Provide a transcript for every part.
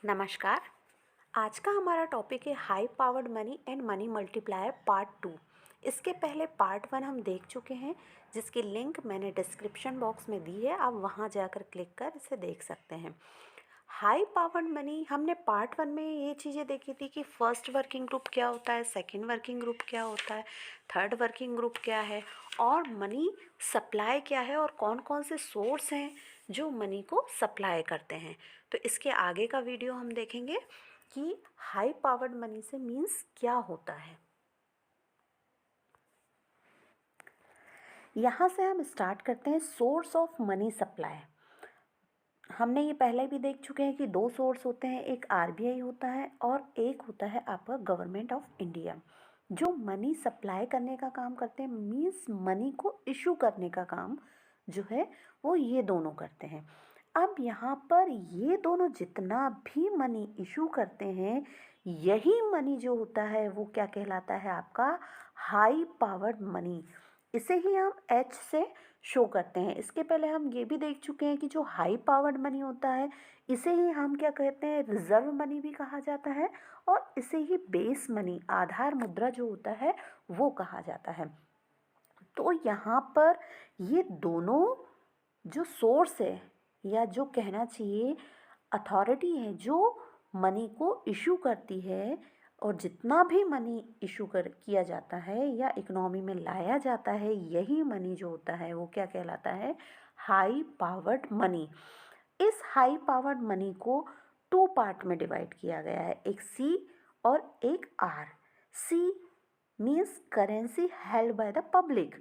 नमस्कार। आज का हमारा टॉपिक है high powered money and money multiplier part 2। इसके पहले पार्ट 1 हम देख चुके हैं, जिसकी लिंक मैंने डिस्क्रिप्शन बॉक्स में दी है। आप वहां जाकर क्लिक कर इसे देख सकते हैं। हाई पावर्ड मनी हमने पार्ट 1 में ये चीज़ें देखी थी कि फर्स्ट वर्किंग ग्रुप क्या होता है, सेकंड वर्किंग ग्रुप क्या होता है, थर्ड वर्किंग ग्रुप क्या है और मनी सप्लाई क्या है और कौन कौन से सोर्स हैं जो मनी को सप्लाई करते हैं। तो इसके आगे का वीडियो हम देखेंगे कि हाई पावर्ड मनी से मीन्स क्या होता है। यहाँ से हम स्टार्ट करते हैं सोर्स ऑफ मनी सप्लाई। हमने ये पहले भी देख चुके हैं कि दो सोर्स होते हैं, एक आरबीआई होता है और एक होता है आपका गवर्नमेंट ऑफ इंडिया, जो मनी सप्लाई करने का काम करते हैं। मीन्स मनी को इशू करने का काम जो है वो ये दोनों करते हैं। अब यहाँ पर ये दोनों जितना भी मनी इशू करते हैं, यही मनी जो होता है वो क्या कहलाता है, आपका हाई पावर्ड मनी। इसे ही हम एच से शो करते हैं। इसके पहले हम ये भी देख चुके हैं कि जो हाई पावर्ड मनी होता है इसे ही हम क्या कहते हैं, रिजर्व मनी भी कहा जाता है और इसे ही बेस मनी, आधार मुद्रा जो होता है वो कहा जाता है। तो यहाँ पर ये दोनों जो सोर्स है या जो कहना चाहिए अथॉरिटी है जो मनी को इशू करती है, और जितना भी मनी इशू कर किया जाता है या इकोनॉमी में लाया जाता है, यही मनी जो होता है वो क्या कहलाता है, हाई पावर्ड मनी। इस हाई पावर्ड मनी को टू पार्ट में डिवाइड किया गया है, एक सी और एक R. C means currency held by the public.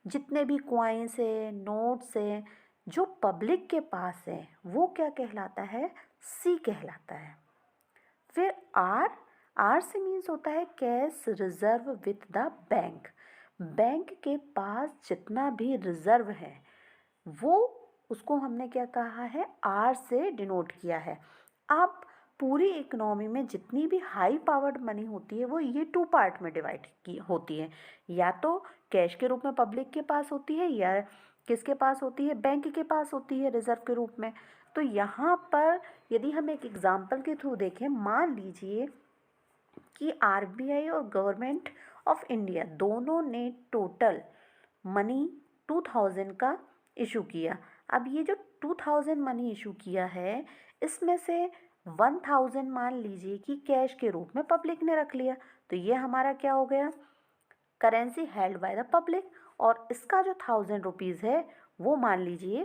जितने भी कॉइन्स है, नोट्स है, जो पब्लिक के पास है वो क्या कहलाता है, सी कहलाता है। फिर आर, आर से मीन्स होता है cash reserve with the bank. Bank के पास जितना भी रिजर्व है वो, उसको हमने क्या कहा है, आर से डिनोट किया है। अब पूरी इकोनॉमी में जितनी भी हाई पावर्ड मनी होती है वो ये टू पार्ट में डिवाइड की होती है, या तो कैश के रूप में पब्लिक के पास होती है या किसके पास होती है, बैंक के पास होती है रिजर्व के रूप में। तो यहाँ पर यदि हम एक एग्जाम्पल के थ्रू देखें, मान लीजिए कि आरबीआई और गवर्नमेंट ऑफ इंडिया दोनों ने टोटल मनी 2000 का इशू किया। अब ये जो 2000 मनी इशू किया है, इसमें से 1000 मान लीजिए कि कैश के रूप में पब्लिक ने रख लिया, तो ये हमारा क्या हो गया, currency held by the public. और इसका जो 1000 रुपीज़ है वो मान लीजिए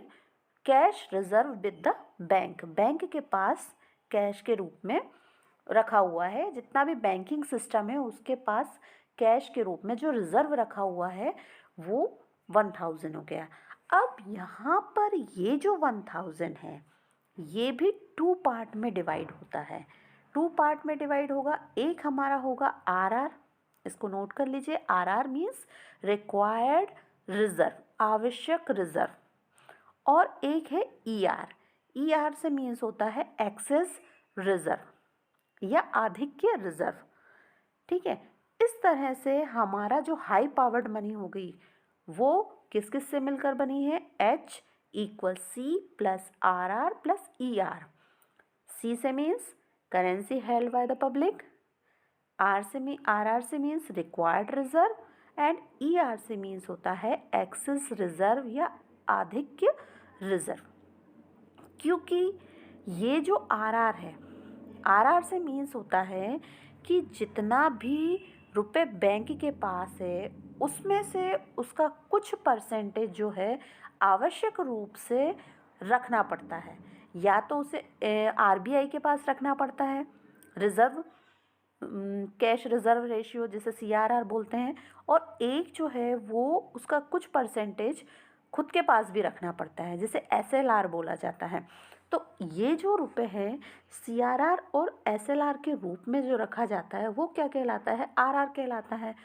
cash reserve with the bank, bank के पास कैश के रूप में रखा हुआ है। जितना भी बैंकिंग सिस्टम है उसके पास कैश के रूप में जो रिजर्व रखा हुआ है वो 1000 हो गया। अब यहाँ पर ये जो 1000 है ये भी टू पार्ट में डिवाइड होता है। टू पार्ट में डिवाइड होगा, एक हमारा होगा आरआर, इसको नोट कर लीजिए, आरआर मीन्स रिक्वायर्ड रिजर्व, आवश्यक रिजर्व, और एक है ईआर, ईआर से मीन्स होता है एक्सेस रिजर्व या आधिक्य रिजर्व। ठीक है, इस तरह से हमारा जो हाई पावर्ड मनी हो गई वो किस किस से मिलकर बनी है, H equal C plus R R plus E R. C से means currency held by the public, R से means required reserve and E R से मीन्स होता है एक्सेस रिजर्व या आधिक्य रिजर्व। क्योंकि ये जो आर आर है, आर आर से मीन्स होता है कि जितना भी रुपए बैंक के पास है उसमें से उसका कुछ परसेंटेज जो है आवश्यक रूप से रखना पड़ता है, या तो उसे आरबीआई के पास रखना पड़ता है, रिजर्व कैश रिजर्व रेशियो जिसे सीआरआर बोलते हैं, और एक जो है वो उसका कुछ परसेंटेज खुद के पास भी रखना पड़ता है जिसे एसएलआर बोला जाता है। तो ये जो रुपए है सीआरआर और एसएलआर के रूप में जो रखा जाता है वो क्या कहलाता है, आरआर कहलाता है।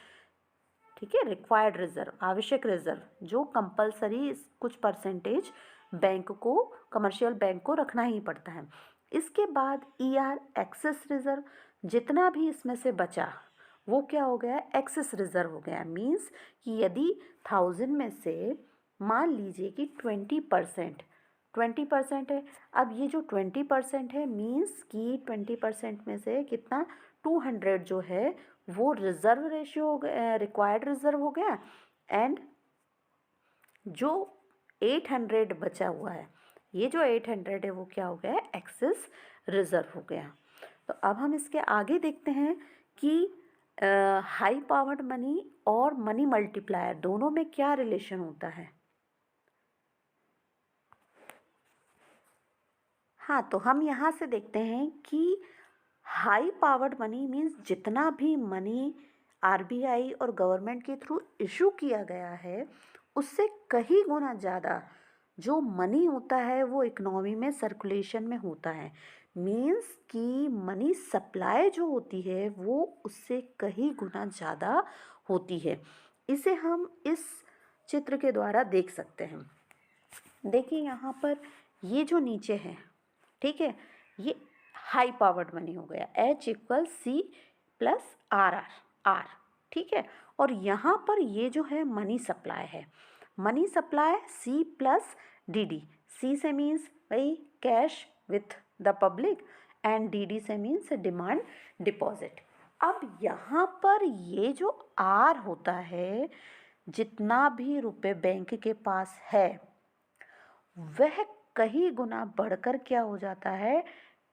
ठीक है, रिक्वायर्ड रिजर्व, आवश्यक रिजर्व, जो कंपलसरी कुछ परसेंटेज बैंक को, कमर्शियल बैंक को रखना ही पड़ता है। इसके बाद ईआर एक्सेस रिजर्व, जितना भी इसमें से बचा वो क्या हो गया, एक्सेस रिजर्व हो गया। मीन्स कि यदि 1000 में से मान लीजिए कि 20% 20% है। अब ये जो 20% है मीन्स कि 20% में से कितना 200 जो है वो रिजर्व रेशियो हो गया, रिक्वायर्ड रिजर्व हो गया, एंड जो 800 बचा हुआ है, ये जो 800 है वो क्या हो गया, एक्सेस रिजर्व हो गया। तो अब हम इसके आगे देखते हैं कि हाई पावर्ड मनी और मनी मल्टीप्लायर दोनों में क्या रिलेशन होता है। हाँ, तो हम यहाँ से देखते हैं कि हाई पावर्ड मनी मीन्स जितना भी मनी आरबीआई और गवर्नमेंट के थ्रू इशू किया गया है उससे कहीं गुना ज़्यादा जो मनी होता है वो इकोनॉमी में सर्कुलेशन में होता है। मीन्स कि मनी सप्लाई जो होती है वो उससे कहीं गुना ज़्यादा होती है। इसे हम इस चित्र के द्वारा देख सकते हैं। देखिए यहाँ पर ये जो नीचे है, ठीक है, ये हाई पावर्ड मनी हो गया, H = C+RR, ठीक है। और यहाँ पर ये जो है मनी सप्लाई है, मनी सप्लाई C+DD। C से मीन्स भाई cash with the public, and DD से मीन्स डिमांड डिपॉजिट। अब यहाँ पर ये जो R होता है, जितना भी रुपए बैंक के पास है वह कहीं गुना बढ़कर क्या हो जाता है,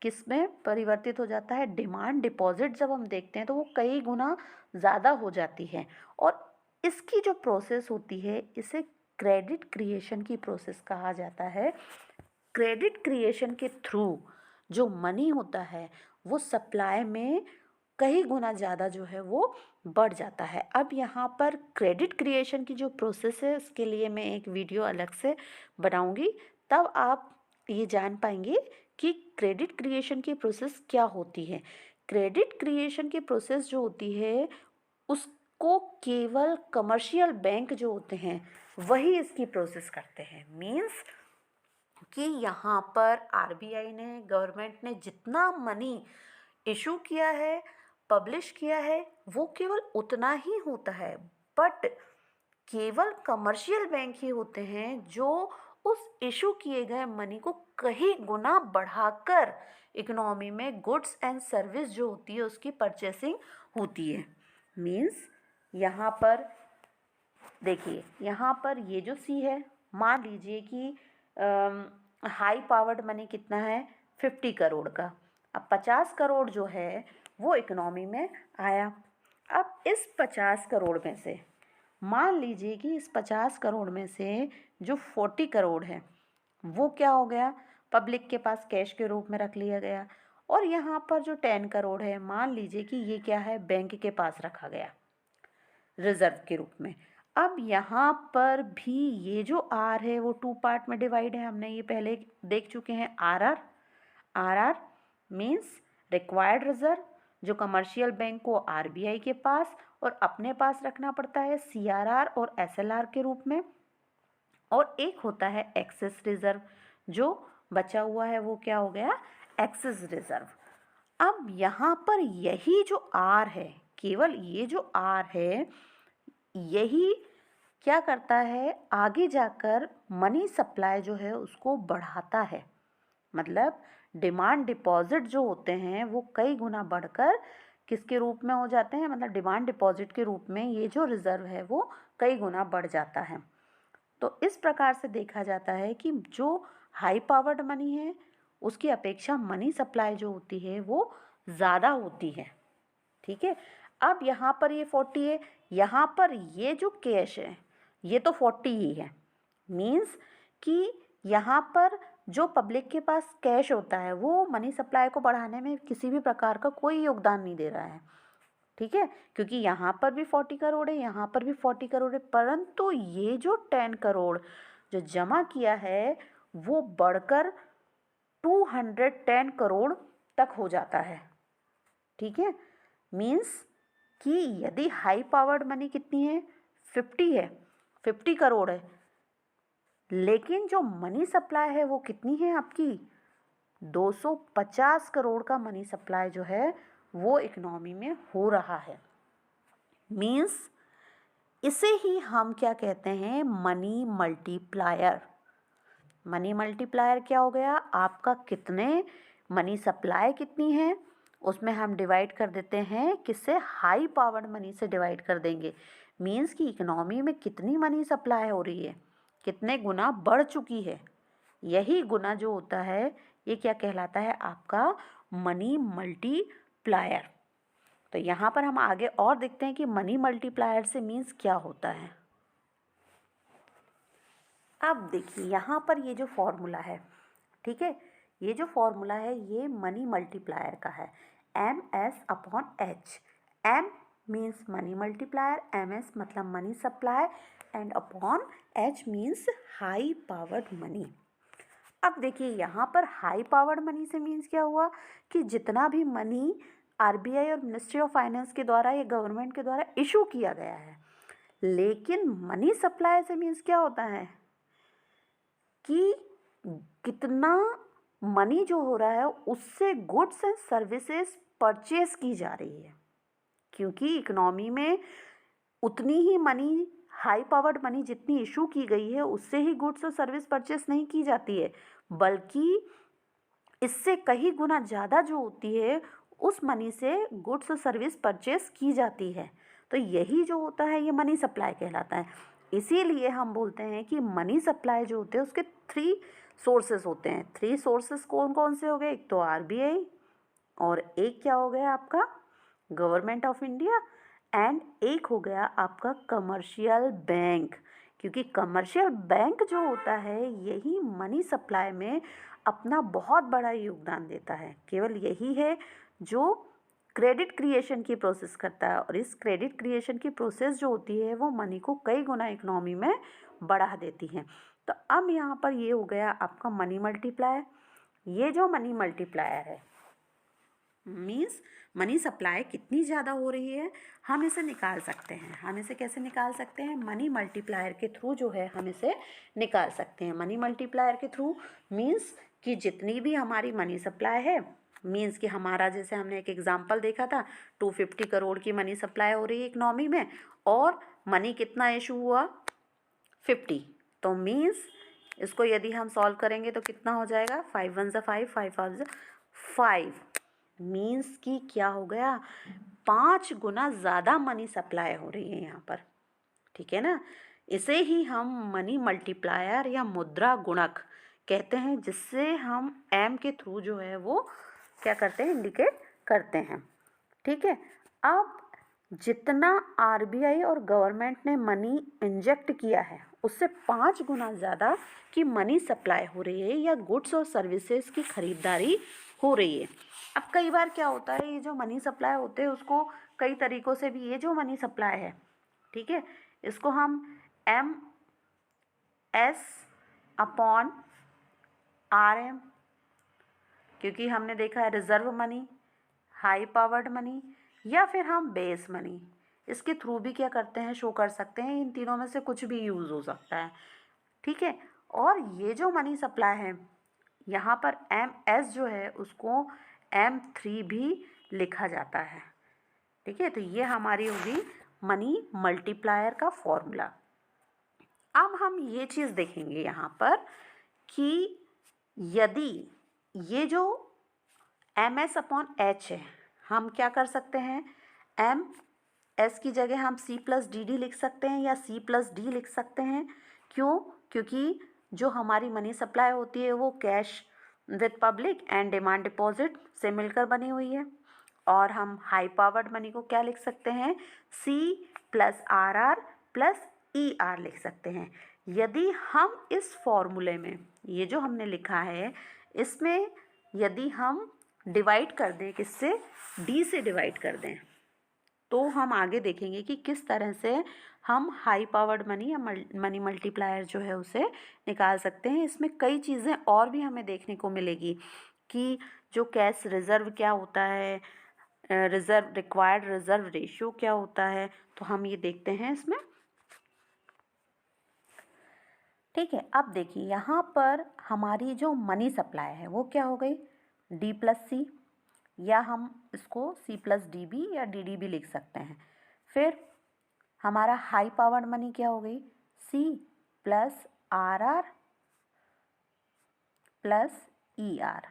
किस में परिवर्तित हो जाता है, डिमांड डिपॉजिट। जब हम देखते हैं तो वो कई गुना ज़्यादा हो जाती है, और इसकी जो प्रोसेस होती है इसे क्रेडिट क्रिएशन की प्रोसेस कहा जाता है। क्रेडिट क्रिएशन के थ्रू जो मनी होता है वो सप्लाई में कई गुना ज़्यादा जो है वो बढ़ जाता है। अब यहाँ पर क्रेडिट क्रिएशन की जो प्रोसेस है उसके लिए मैं एक वीडियो अलग से बनाऊंगी, तब आप ये जान पाएंगे कि क्रेडिट क्रिएशन की प्रोसेस क्या होती है। क्रेडिट क्रिएशन की प्रोसेस जो होती है उसको केवल कमर्शियल बैंक जो होते हैं वही इसकी प्रोसेस करते हैं। मीन्स कि यहाँ पर आरबीआई ने, गवर्नमेंट ने जितना मनी इशू किया है, पब्लिश किया है, वो केवल उतना ही होता है। बट केवल कमर्शियल बैंक ही होते हैं जो उस इशू किए गए मनी को कहीं गुना बढ़ाकर इकोनॉमी में गुड्स एंड सर्विस जो होती है उसकी परचेसिंग होती है। मीन्स यहाँ पर देखिए, यहाँ पर ये जो सी है, मान लीजिए कि हाई पावर्ड मनी कितना है, 50 करोड़ का। अब 50 करोड़ जो है वो इकोनॉमी में आया। अब इस 50 करोड़ में से मान लीजिए कि इस 50 करोड़ में से जो 40 करोड़ है वो क्या हो गया, पब्लिक के पास कैश के रूप में रख लिया गया। और यहाँ पर जो 10 करोड़ है, मान लीजिए कि ये क्या है, बैंक के पास रखा गया रिजर्व के रूप में। अब यहाँ पर भी ये जो आर है वो 2 पार्ट में डिवाइड है, हमने ये पहले देख चुके हैं। आर मीन्स रिक्वायर्ड रिजर्व, जो कमर्शियल बैंक को आरबीआई के पास और अपने पास रखना पड़ता है सीआरआर और एसएलआर के रूप में। और एक होता है एक्सेस रिजर्व, जो बचा हुआ है वो क्या हो गया, एक्सेस रिजर्व। अब यहाँ पर यही जो आर है, केवल ये जो आर है, यही क्या करता है, आगे जाकर मनी सप्लाई जो है उसको बढ़ाता है। मतलब डिमांड डिपॉजिट जो होते हैं वो कई गुना बढ़कर किसके रूप में हो जाते हैं, मतलब डिमांड डिपॉजिट के रूप में ये जो रिजर्व है वो कई गुना बढ़ जाता है। तो इस प्रकार से देखा जाता है कि जो हाई पावर्ड मनी है उसकी अपेक्षा मनी सप्लाई जो होती है वो ज़्यादा होती है। ठीक है, अब यहाँ पर ये 40 है, यहाँ पर ये जो कैश है ये तो 40 ही है। मीन्स कि यहाँ पर जो पब्लिक के पास कैश होता है वो मनी सप्लाई को बढ़ाने में किसी भी प्रकार का कोई योगदान नहीं दे रहा है। ठीक है, क्योंकि यहाँ पर भी 40 करोड़ है, यहाँ पर भी 40 करोड़ है, परंतु ये जो 10 करोड़ जो जमा किया है वो बढ़कर 210 करोड़ तक हो जाता है। ठीक है, मीन्स कि यदि हाई पावर्ड मनी कितनी है, 50 है, 50 करोड़ है, लेकिन जो मनी सप्लाई है वो कितनी है आपकी, 250 करोड़ का मनी सप्लाई जो है वो इकोनॉमी में हो रहा है। मीन्स इसे ही हम क्या कहते हैं, मनी मल्टीप्लायर। मनी मल्टीप्लायर क्या हो गया, आपका कितने मनी सप्लाई कितनी है उसमें हम डिवाइड कर देते हैं किससे, हाई पावर्ड मनी से डिवाइड कर देंगे। मीन्स कि इकोनॉमी में कितनी मनी सप्लाई हो रही है, कितने गुना बढ़ चुकी है, यही गुना जो होता है ये क्या कहलाता है, आपका मनी मल्टीप्लायर। तो यहाँ पर हम आगे और देखते हैं कि मनी मल्टीप्लायर से मीन्स क्या होता है। अब देखिए यहाँ पर ये जो फॉर्मूला है, ठीक है, ये जो फॉर्मूला है ये मनी मल्टीप्लायर का है, MS/H। M means money multiplier, MS मतलब money supply and upon H means high powered money. अब देखिए यहाँ पर हाई पावर्ड मनी से मीन्स क्या हुआ कि जितना भी मनी RBI और मिनिस्ट्री ऑफ फाइनेंस के द्वारा या गवर्नमेंट के द्वारा इशू किया गया है। लेकिन मनी सप्लाई से मीन्स क्या होता है कि कितना मनी जो हो रहा है उससे गुड्स एंड सर्विसेज परचेज की जा रही है, क्योंकि इकोनॉमी में उतनी ही मनी, हाई पावर्ड मनी जितनी इशू की गई है उससे ही गुड्स और सर्विस परचेस नहीं की जाती है, बल्कि इससे कई गुना ज़्यादा जो होती है उस मनी से गुड्स और सर्विस परचेस की जाती है। तो यही जो होता है ये मनी सप्लाई कहलाता है। इसीलिए हम बोलते हैं कि मनी सप्लाई जो होते हैं उसके 3 सोर्सेस होते हैं। 3 सोर्सेस कौन कौन से हो गए, एक तो RBI और एक क्या हो गया आपका गवर्नमेंट ऑफ इंडिया एंड एक हो गया आपका कमर्शियल बैंक, क्योंकि कमर्शियल बैंक जो होता है यही मनी सप्लाई में अपना बहुत बड़ा योगदान देता है। केवल यही है जो क्रेडिट क्रिएशन की प्रोसेस करता है, और इस क्रेडिट क्रिएशन की प्रोसेस जो होती है वो मनी को कई गुना इकोनॉमी में बढ़ा देती है। तो अब यहाँ पर ये हो गया आपका मनी मल्टीप्लायर। ये जो मनी मल्टीप्लायर है मीन्स मनी सप्लाई कितनी ज़्यादा हो रही है हम इसे निकाल सकते हैं। हम इसे कैसे निकाल सकते हैं, मनी मल्टीप्लायर के थ्रू जो है हम इसे निकाल सकते हैं। मनी मल्टीप्लायर के थ्रू मीन्स कि जितनी भी हमारी मनी सप्लाई है, मीन्स कि हमारा जैसे हमने एक एग्जांपल देखा था 250 करोड़ की मनी सप्लाई हो रही है इकोनॉमी में और मनी कितना इशू हुआ 50, तो मीन्स इसको यदि हम सॉल्व करेंगे तो कितना हो जाएगा 5 1 ज़ा 5 5 5 ज़ा 5, मीन्स कि क्या हो गया 5 गुना ज़्यादा मनी सप्लाई हो रही है यहाँ पर, ठीक है ना। इसे ही हम मनी मल्टीप्लायर या मुद्रा गुणक कहते हैं, जिससे हम M के थ्रू जो है वो क्या करते हैं, इंडिकेट करते हैं, ठीक है। अब जितना RBI और गवर्नमेंट ने मनी इंजेक्ट किया है उससे 5 गुना ज़्यादा की मनी सप्लाई हो रही है या गुड्स और सर्विसेज की खरीदारी हो रही है। अब कई बार क्या होता है, ये जो मनी सप्लाई होते हैं उसको कई तरीक़ों से भी, ये जो मनी सप्लाई है, ठीक है, इसको हम MS/RM, क्योंकि हमने देखा है reserve money, high powered money या फिर हम बेस मनी, इसके थ्रू भी क्या करते हैं, शो कर सकते हैं। इन तीनों में से कुछ भी यूज़ हो सकता है, ठीक है। और ये जो मनी सप्लाई है यहाँ पर MS जो है उसको M3 भी लिखा जाता है, ठीक है। तो ये हमारी होगी मनी मल्टीप्लायर का फॉर्मूला। अब हम ये चीज़ देखेंगे यहाँ पर कि यदि ये जो MS/H है, हम क्या कर सकते हैं, MS की जगह हम C+DD लिख सकते हैं या C+D लिख सकते हैं। क्यों, क्योंकि जो हमारी मनी सप्लाई होती है वो cash with public and demand deposit से मिलकर बनी हुई है, और हम हाई पावर्ड मनी को क्या लिख सकते हैं, C+RR+ER लिख सकते हैं। यदि हम इस फॉर्मूले में ये जो हमने लिखा है इसमें यदि हम डिवाइड कर दें, किससे, D से डिवाइड कर दें, तो हम आगे देखेंगे कि किस तरह से हम हाई पावर्ड मनी या मनी मल्टीप्लायर जो है उसे निकाल सकते हैं। इसमें कई चीज़ें और भी हमें देखने को मिलेगी कि जो कैश रिज़र्व क्या होता है, रिज़र्व रिक्वायर्ड रिज़र्व रेशियो क्या होता है, तो हम ये देखते हैं इसमें, ठीक है। अब देखिए यहाँ पर हमारी जो मनी सप्लाई है वो क्या हो गई D+C, या हम इसको C+D भी या DD भी लिख सकते हैं। फिर हमारा हाई पावर्ड मनी क्या हो गई, C+RR+ER, प्लस ई आर।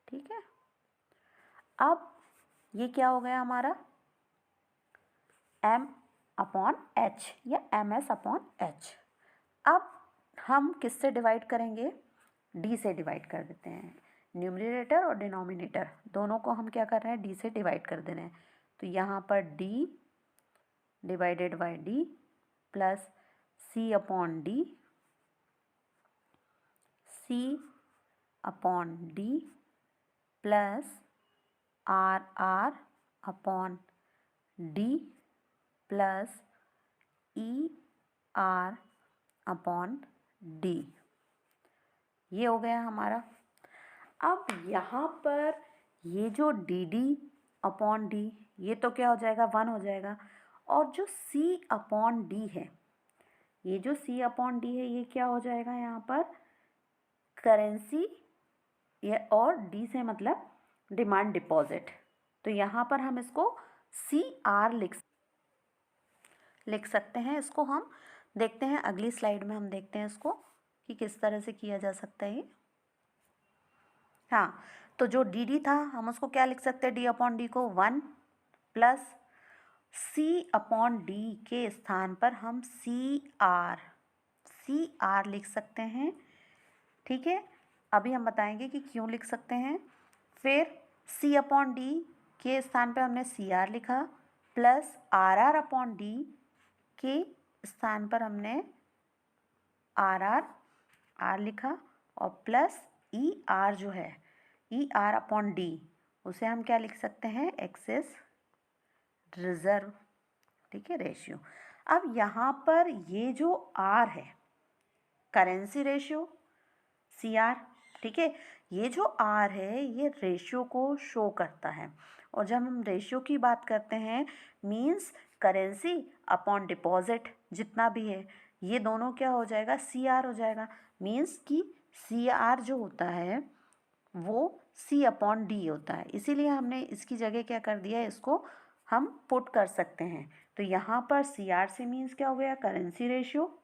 ठीक है, अब ये क्या हो गया हमारा, एम अपॉन एच या एम एस अपॉन एच। अब हम किससे डिवाइड करेंगे, डी से डिवाइड कर देते हैं। न्यूमरेटर और डिनोमिनेटर दोनों को हम क्या कर रहे हैं, डी से डिवाइड कर दे रहे हैं। तो यहाँ पर D divided by D plus C upon D, C upon D plus R R upon D plus E R upon D. ये हो गया हमारा। अब यहाँ पर ये जो डी डी अपॉन डी, ये तो क्या हो जाएगा, 1 हो जाएगा। और जो सी अपॉन डी है, ये जो सी अपॉन डी है, ये क्या हो जाएगा यहाँ पर, करेंसी, ये और डी से मतलब डिमांड डिपॉजिट। तो यहाँ पर हम इसको सी आर लिख सकते हैं। इसको हम देखते हैं अगली स्लाइड में, हम देखते हैं इसको कि किस तरह से किया जा सकता है ये। हाँ, तो जो डी डी था हम उसको क्या लिख सकते हैं, डी अपॉन डी को 1 प्लस सी अपॉन डी के स्थान पर हम सी आर लिख सकते हैं। ठीक है, अभी हम बताएंगे कि क्यों लिख सकते हैं। फिर सी अपॉन डी के स्थान पर हमने सी आर लिखा, plus R R upon D के स्थान पर हमने आर लिखा, और प्लस ई आर जो है, ई आर अपॉन डी, उसे हम क्या लिख सकते हैं, एक्सेस रिजर्व। ठीक है, रेशियो। अब यहाँ पर ये जो आर है, करेंसी रेशियो, सी आर। ठीक है, ये जो आर है ये रेशियो को शो करता है। और जब हम रेशियो की बात करते हैं, मीन्स करेंसी अपॉन डिपॉजिट जितना भी है, ये दोनों क्या हो जाएगा, सी आर हो जाएगा। मीन्स कि सी आर जो होता है वो सी अपॉन डी होता है। इसीलिए हमने इसकी जगह क्या कर दिया है, इसको हम पुट कर सकते हैं। तो यहाँ पर सी आर से मीन्स क्या हो गया, currency ratio,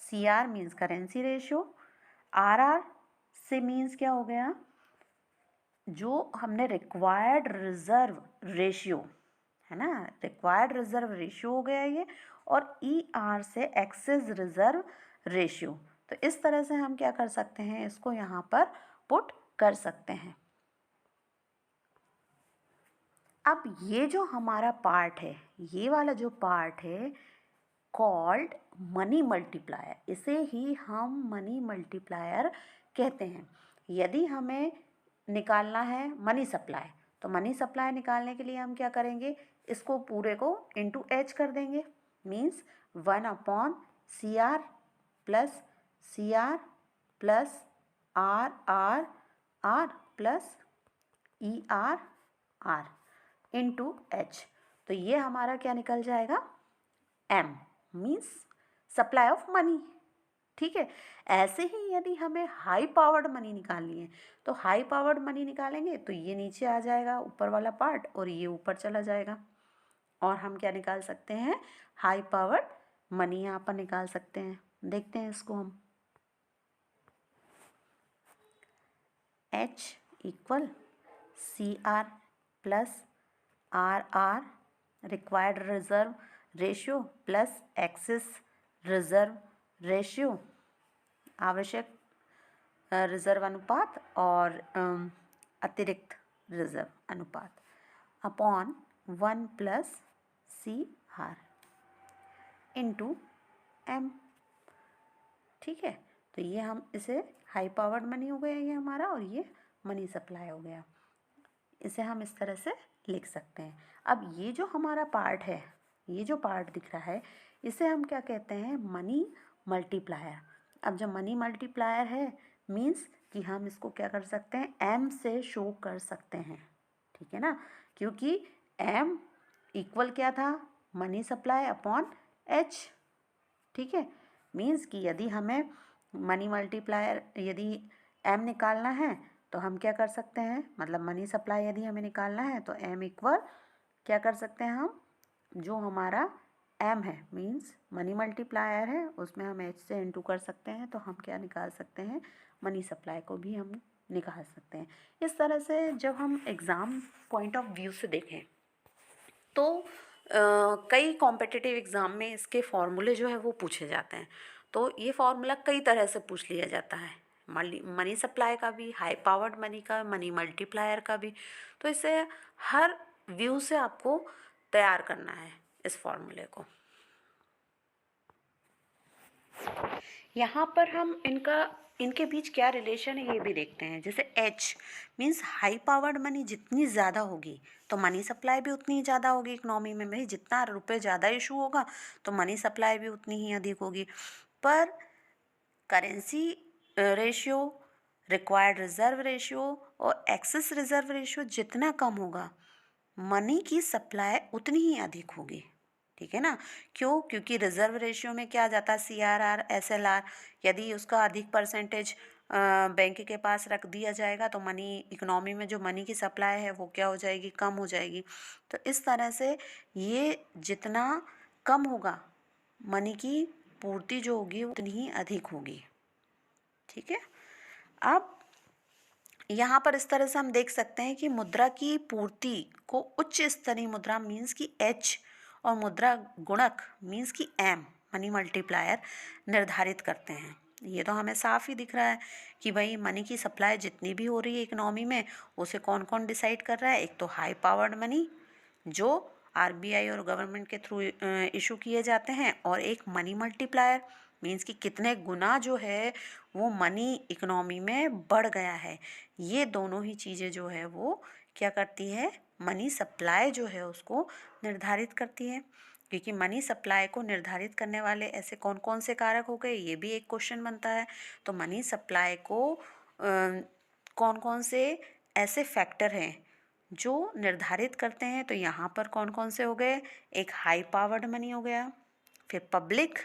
C R means currency ratio. R R से मीन्स क्या हो गया, जो हमने रिक्वायर्ड रिजर्व रेशियो है ना, रिक्वायर्ड रिजर्व रेशियो हो गया ये। और ई आर से एक्सेस रिजर्व रेशियो। तो इस तरह से हम क्या कर सकते हैं, इसको यहाँ पर पुट कर सकते हैं। अब ये जो हमारा पार्ट है, ये वाला जो पार्ट है कॉल्ड मनी मल्टीप्लायर, इसे ही हम मनी मल्टीप्लायर कहते हैं। यदि हमें निकालना है मनी सप्लाई, तो मनी सप्लाई निकालने के लिए हम क्या करेंगे, इसको पूरे को इंटू एच कर देंगे। Means 1 upon C R plus R R R plus E R R into H. तो ये हमारा क्या निकल जाएगा, M means supply of money. ठीक है, ऐसे ही यदि हमें हाई पावर्ड मनी निकालनी है, तो हाई पावर्ड मनी निकालेंगे तो ये नीचे आ जाएगा ऊपर वाला पार्ट, और ये ऊपर चला जाएगा। और हम क्या निकाल सकते हैं, हाई पावर्ड मनी यहाँ पर निकाल सकते हैं। देखते हैं इसको हम, H equal C R plus R R required reserve ratio plus excess reserve ratio, आवश्यक रिजर्व अनुपात और अतिरिक्त रिजर्व अनुपात, upon 1 plus C R into M. ठीक है, तो ये हम इसे हाई पावर्ड मनी हो गया ये हमारा, और ये मनी सप्लाई हो गया। इसे हम इस तरह से लिख सकते हैं। अब ये जो हमारा पार्ट है, ये जो पार्ट दिख रहा है, इसे हम क्या कहते हैं, मनी मल्टीप्लायर। अब जब मनी मल्टीप्लायर है, मीन्स कि हम इसको क्या कर सकते हैं, एम से शो कर सकते हैं। ठीक है ना, क्योंकि एम इक्वल क्या था, मनी सप्लाई अपॉन एच। ठीक है, मीन्स कि यदि हमें मनी मल्टीप्लायर, यदि एम निकालना है तो हम क्या कर सकते हैं, मतलब मनी सप्लाई यदि हमें निकालना है तो एम इक्वल क्या कर सकते हैं हम, जो हमारा एम है मीन्स मनी मल्टीप्लायर है, उसमें हम एच से इनटू कर सकते हैं, तो हम क्या निकाल सकते हैं, मनी सप्लाई को भी हम निकाल सकते हैं। इस तरह से जब हम एग्ज़ाम पॉइंट ऑफ व्यू से देखें तो कई कॉम्पिटिटिव एग्ज़ाम में इसके फॉर्मूले जो है वो पूछे जाते हैं। तो ये फार्मूला कई तरह से पूछ लिया जाता है, मनी सप्लाई का भी, हाई पावर्ड मनी का, मनी मल्टीप्लायर का भी। तो इसे हर व्यू से आपको तैयार करना है इस फॉर्मूले को। यहाँ पर हम इनके बीच क्या रिलेशन है ये भी देखते हैं। जैसे H means high powered money जितनी ज़्यादा होगी तो मनी सप्लाई भी उतनी ही ज़्यादा होगी इकोनॉमी में। भाई जितना रुपए ज़्यादा इशू होगा तो मनी सप्लाई भी उतनी ही अधिक होगी। पर currency ratio, required reserve ratio और एक्सेस रिजर्व रेशियो जितना कम होगा मनी की सप्लाई उतनी ही अधिक होगी। ठीक है ना। क्यों? क्योंकि रिजर्व रेशियो में क्या आ जाता है, CRR, SLR। यदि उसका अधिक परसेंटेज बैंक के पास रख दिया जाएगा तो मनी इकोनॉमी में जो मनी की सप्लाई है वो क्या हो जाएगी, कम हो जाएगी। तो इस तरह से ये जितना कम होगा मनी की पूर्ति जो होगी उतनी ही अधिक होगी। ठीक है। अब यहाँ पर इस तरह से हम देख सकते हैं कि मुद्रा की पूर्ति को उच्च स्तरीय मुद्रा मीन्स की H और मुद्रा गुणक मीन्स की M मनी मल्टीप्लायर निर्धारित करते हैं। ये तो हमें साफ ही दिख रहा है कि भाई मनी की सप्लाई जितनी भी हो रही है इकोनॉमी में उसे कौन कौन डिसाइड कर रहा है। एक तो हाई पावर्ड मनी जो RBI और गवर्नमेंट के थ्रू इशू किए जाते हैं, और एक मनी मल्टीप्लायर मीन्स कि कितने गुना जो है वो मनी इकोनॉमी में बढ़ गया है। ये दोनों ही चीज़ें जो है वो क्या करती है, मनी सप्लाई जो है उसको निर्धारित करती है। क्योंकि मनी सप्लाई को निर्धारित करने वाले ऐसे कौन कौन से कारक हो गए, ये भी एक क्वेश्चन बनता है। तो मनी सप्लाई को कौन कौन से ऐसे फैक्टर हैं जो निर्धारित करते हैं। तो यहाँ पर कौन कौन से हो गए, एक हाई पावर्ड मनी हो गया, फिर पब्लिक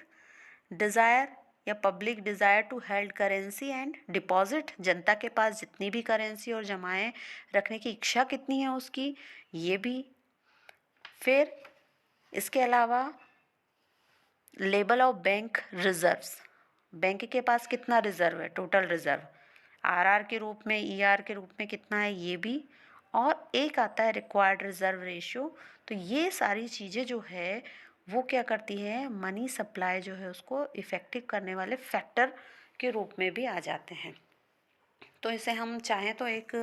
डिज़ायर या public desire to held currency and deposit, जनता के पास जितनी भी करेंसी और जमाएं रखने की इच्छा कितनी है उसकी, ये भी। फिर इसके अलावा level of bank reserves, bank के पास कितना रिजर्व है, टोटल रिजर्व, RR के रूप में, ER के रूप में कितना है, ये भी। और एक आता है रिक्वायर्ड रिजर्व रेशियो। तो ये सारी चीज़ें जो है वो क्या करती है, मनी सप्लाई जो है उसको इफ़ेक्टिव करने वाले फैक्टर के रूप में भी आ जाते हैं। तो इसे हम चाहें तो एक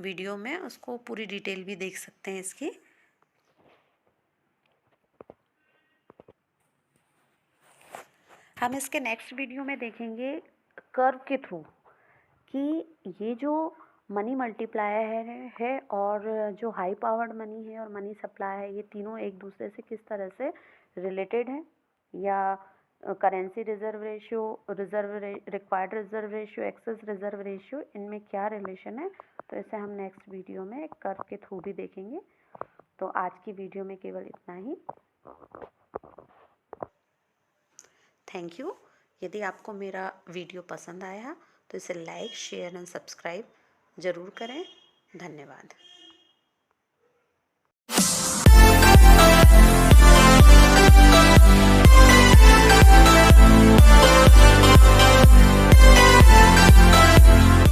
वीडियो में उसको पूरी डिटेल भी देख सकते हैं इसकी। हम इसके नेक्स्ट वीडियो में देखेंगे कर्व के थ्रू कि ये जो मनी मल्टीप्लायर है और जो हाई पावर्ड मनी है और मनी सप्लाई है, ये तीनों एक दूसरे से किस तरह से रिलेटेड हैं, या currency reserve ratio, required reserve ratio, excess reserve ratio, इनमें क्या रिलेशन है। तो इसे हम नेक्स्ट वीडियो में कर्व के थ्रू भी देखेंगे। तो आज की वीडियो में केवल इतना ही। Thank you. यदि आपको मेरा वीडियो पसंद आया तो इसे लाइक, शेयर एंड सब्सक्राइब ज़रूर करें। धन्यवाद।